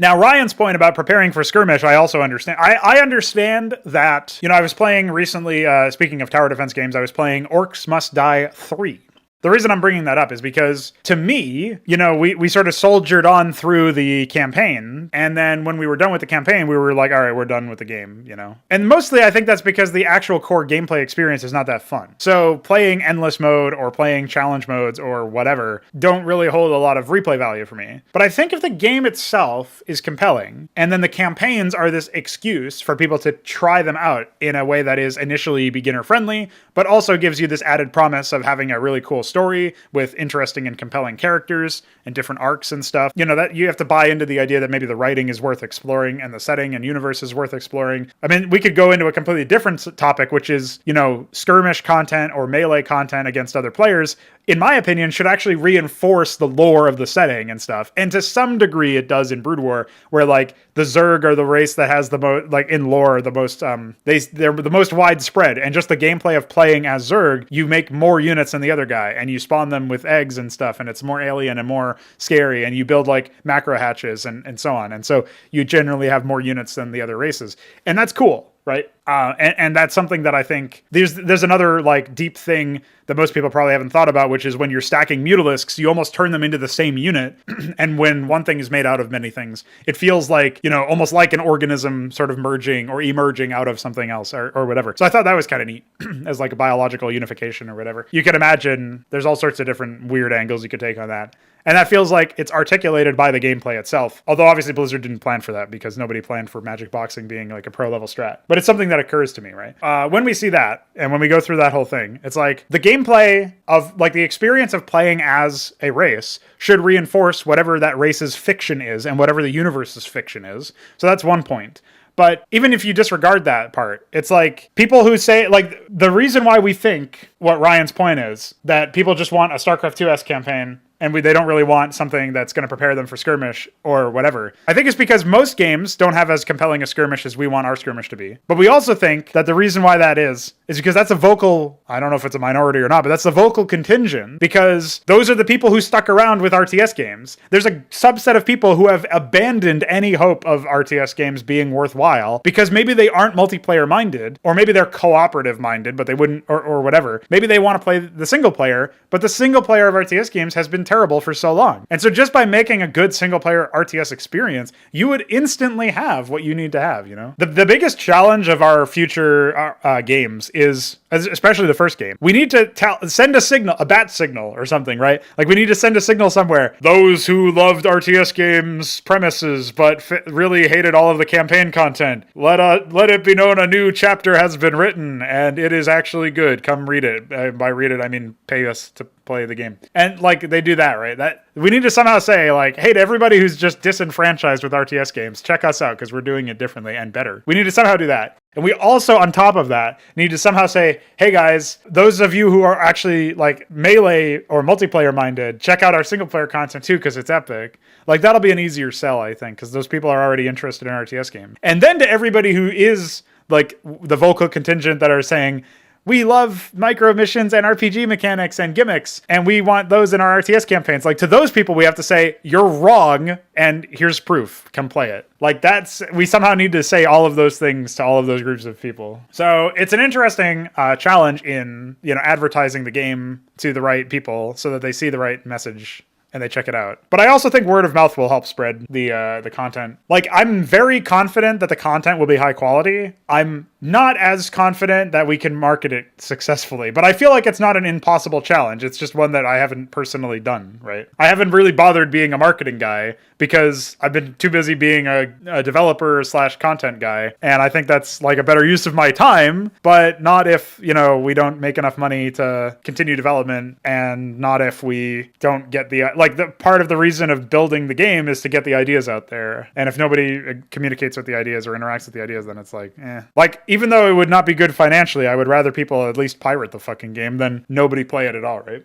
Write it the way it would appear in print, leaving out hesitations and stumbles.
Now, Ryan's point about preparing for skirmish, I also understand. I understand that, I was playing recently, speaking of tower defense games, I was playing Orcs Must Die 3. The reason I'm bringing that up is because, to me, we sort of soldiered on through the campaign, and then when we were done with the campaign, we were like, all right, we're done with the game, And mostly, I think that's because the actual core gameplay experience is not that fun. So playing endless mode or playing challenge modes or whatever don't really hold a lot of replay value for me. But I think if the game itself is compelling, and then the campaigns are this excuse for people to try them out in a way that is initially beginner-friendly, but also gives you this added promise of having a really cool story with interesting and compelling characters and different arcs and stuff. That you have to buy into the idea that maybe the writing is worth exploring and the setting and universe is worth exploring. I mean, we could go into a completely different topic, which is, skirmish content or melee content against other players, in my opinion, should actually reinforce the lore of the setting and stuff. And to some degree it does in Brood War, where like the Zerg are the race that has the most, like in lore, the most, they're the most widespread, and just the gameplay of playing as Zerg, you make more units than the other guy and you spawn them with eggs and stuff, and it's more alien and more scary, and you build like macro hatches and so on. And so you generally have more units than the other races. And that's cool. Right. And that's something that I think there's another like deep thing that most people probably haven't thought about, which is when you're stacking mutalisks, you almost turn them into the same unit. And when one thing is made out of many things, it feels like, almost like an organism sort of merging or emerging out of something else or whatever. So I thought that was kind of neat as like a biological unification or whatever. You could imagine there's all sorts of different weird angles you could take on that. And that feels like it's articulated by the gameplay itself. Although obviously Blizzard didn't plan for that because nobody planned for Magic Boxing being like a pro level strat. But it's something that occurs to me, right? When we see that and when we go through that whole thing, it's like the gameplay of like the experience of playing as a race should reinforce whatever that race's fiction is and whatever the universe's fiction is. So that's one point. But even if you disregard that part, it's like people who say, like, the reason why we think what Ryan's point is that people just want a StarCraft 2S campaign and they don't really want something that's going to prepare them for skirmish or whatever. I think it's because most games don't have as compelling a skirmish as we want our skirmish to be. But we also think that the reason why that is because that's a vocal, I don't know if it's a minority or not, but that's the vocal contingent, because those are the people who stuck around with RTS games. There's a subset of people who have abandoned any hope of RTS games being worthwhile because maybe they aren't multiplayer minded, or maybe they're cooperative minded, but they wouldn't, or whatever. Maybe they want to play the single player, but the single player of RTS games has been terrible for so long. And so just by making a good single player RTS experience, you would instantly have what you need to have, The biggest challenge of our future games is, especially the first game, we need to send a signal, a bat signal or something, right? Like we need to send a signal somewhere. Those who loved RTS games premises but really hated all of the campaign content, let it be known a new chapter has been written and it is actually good. Come read it. By read it, I mean pay us to play the game. And like they do that, right? That we need to somehow say like, hey, to everybody who's just disenfranchised with RTS games, check us out because we're doing it differently and better. We need to somehow do that. And we also, on top of that, need to somehow say, hey guys, those of you who are actually like melee or multiplayer minded, check out our single player content too because it's epic. Like that'll be an easier sell, I think, because those people are already interested in RTS games. And then to everybody who is like the vocal contingent that are saying, we love micro missions and RPG mechanics and gimmicks, and we want those in our RTS campaigns. Like to those people, we have to say, you're wrong, and here's proof. Come play it. Like we somehow need to say all of those things to all of those groups of people. So it's an interesting challenge in, advertising the game to the right people so that they see the right message and they check it out. But I also think word of mouth will help spread the content. Like I'm very confident that the content will be high quality. I'm not as confident that we can market it successfully, but I feel like it's not an impossible challenge. It's just one that I haven't personally done, right? I haven't really bothered being a marketing guy because I've been too busy being a developer / content guy. And I think that's like a better use of my time, but not if, we don't make enough money to continue development, and not if we don't get the part of the reason of building the game is to get the ideas out there. And if nobody communicates with the ideas or interacts with the ideas, then it's like, eh. Like, even though it would not be good financially, I would rather people at least pirate the fucking game than nobody play it at all, right?